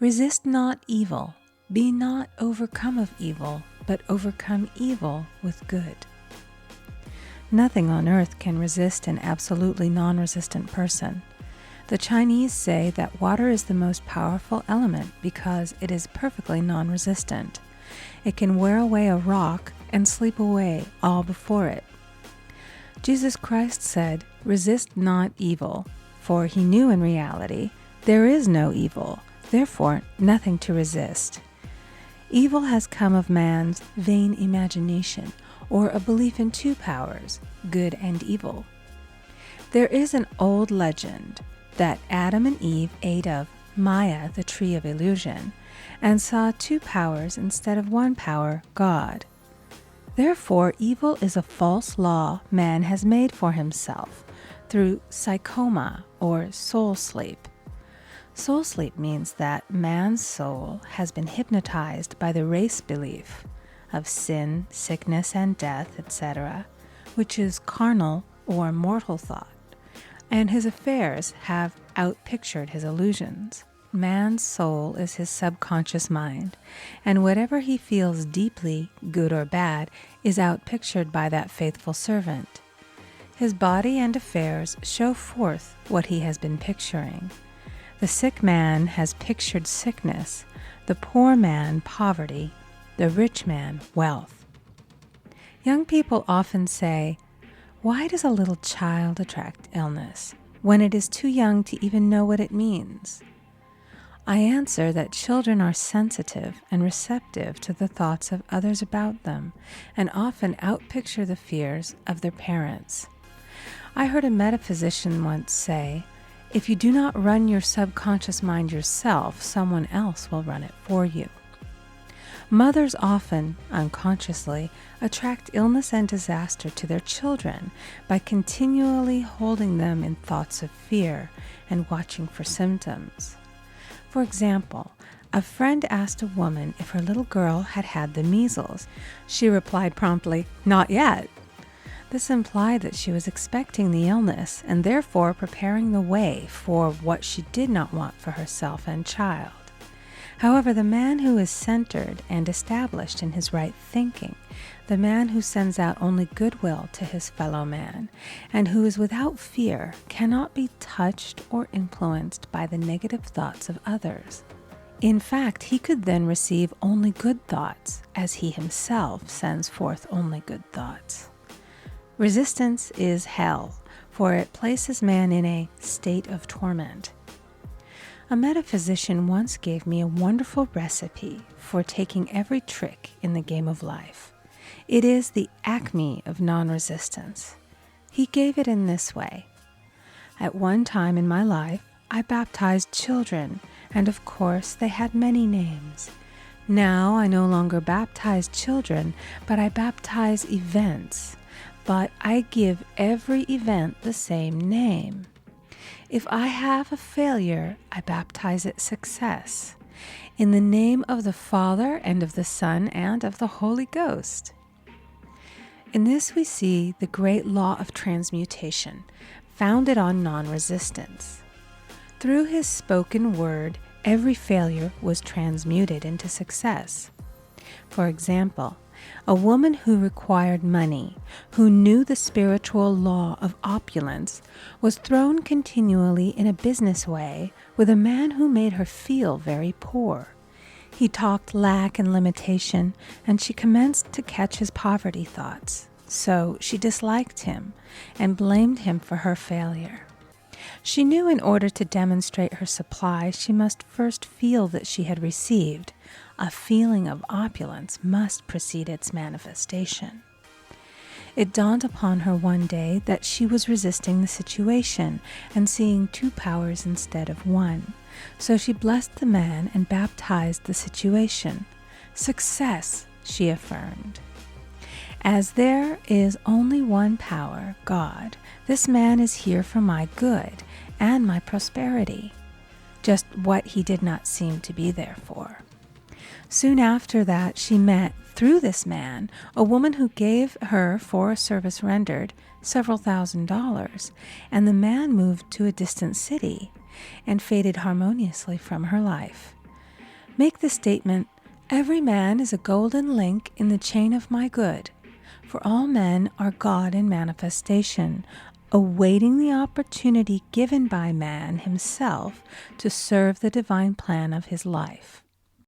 Resist not evil, be not overcome of evil, but overcome evil with good. Nothing on earth can resist an absolutely non-resistant person. The Chinese say that water is the most powerful element because it is perfectly non-resistant. It can wear away a rock and sleep away all before it. Jesus Christ said, "Resist not evil," for he knew in reality there is no evil, therefore nothing to resist. Evil has come of man's vain imagination, or a belief in two powers, good and evil. There is an old legend that Adam and Eve ate of Maya, the tree of illusion, and saw two powers instead of one power, God. Therefore, evil is a false law man has made for himself through psychoma or soul sleep. Soul sleep means that man's soul has been hypnotized by the race belief of sin, sickness, and death, etc., which is carnal or mortal thought, and his affairs have outpictured his illusions. Man's soul is his subconscious mind, and whatever he feels deeply, good or bad, is outpictured by that faithful servant. His body and affairs show forth what he has been picturing. The sick man has pictured sickness, the poor man poverty, the rich man wealth. Young people often say, "Why does a little child attract illness when it is too young to even know what it means?" I answer that children are sensitive and receptive to the thoughts of others about them and often outpicture the fears of their parents. I heard a metaphysician once say, "If you do not run your subconscious mind yourself, someone else will run it for you." Mothers often, unconsciously, attract illness and disaster to their children by continually holding them in thoughts of fear and watching for symptoms. For example, a friend asked a woman if her little girl had had the measles. She replied promptly, "Not yet." This implied that she was expecting the illness and therefore preparing the way for what she did not want for herself and child. However, the man who is centered and established in his right thinking, the man who sends out only goodwill to his fellow man, and who is without fear, cannot be touched or influenced by the negative thoughts of others. In fact, he could then receive only good thoughts, as he himself sends forth only good thoughts. Resistance is hell, for it places man in a state of torment. A metaphysician once gave me a wonderful recipe for taking every trick in the game of life. It is the acme of non-resistance. He gave it in this way. At one time in my life, I baptized children, and of course they had many names. Now I no longer baptize children, but I baptize events. But I give every event the same name. If I have a failure, I baptize it success, in the name of the Father and of the Son and of the Holy Ghost. In this we see the great law of transmutation, founded on non-resistance. Through his spoken word, every failure was transmuted into success. For example, a woman who required money, who knew the spiritual law of opulence, was thrown continually in a business way with a man who made her feel very poor. He talked lack and limitation, and she commenced to catch his poverty thoughts. So she disliked him and blamed him for her failure. She knew in order to demonstrate her supply, she must first feel that she had received. A feeling of opulence must precede its manifestation. It dawned upon her one day that she was resisting the situation and seeing two powers instead of one. So she blessed the man and baptized the situation. Success, she affirmed. As there is only one power, God, this man is here for my good and my prosperity, just what he did not seem to be there for. Soon after that, she met, through this man, a woman who gave her, for a service rendered, several $1,000s, and the man moved to a distant city and faded harmoniously from her life. Make the statement, "Every man is a golden link in the chain of my good, for all men are God in manifestation, awaiting the opportunity given by man himself to serve the divine plan of his life."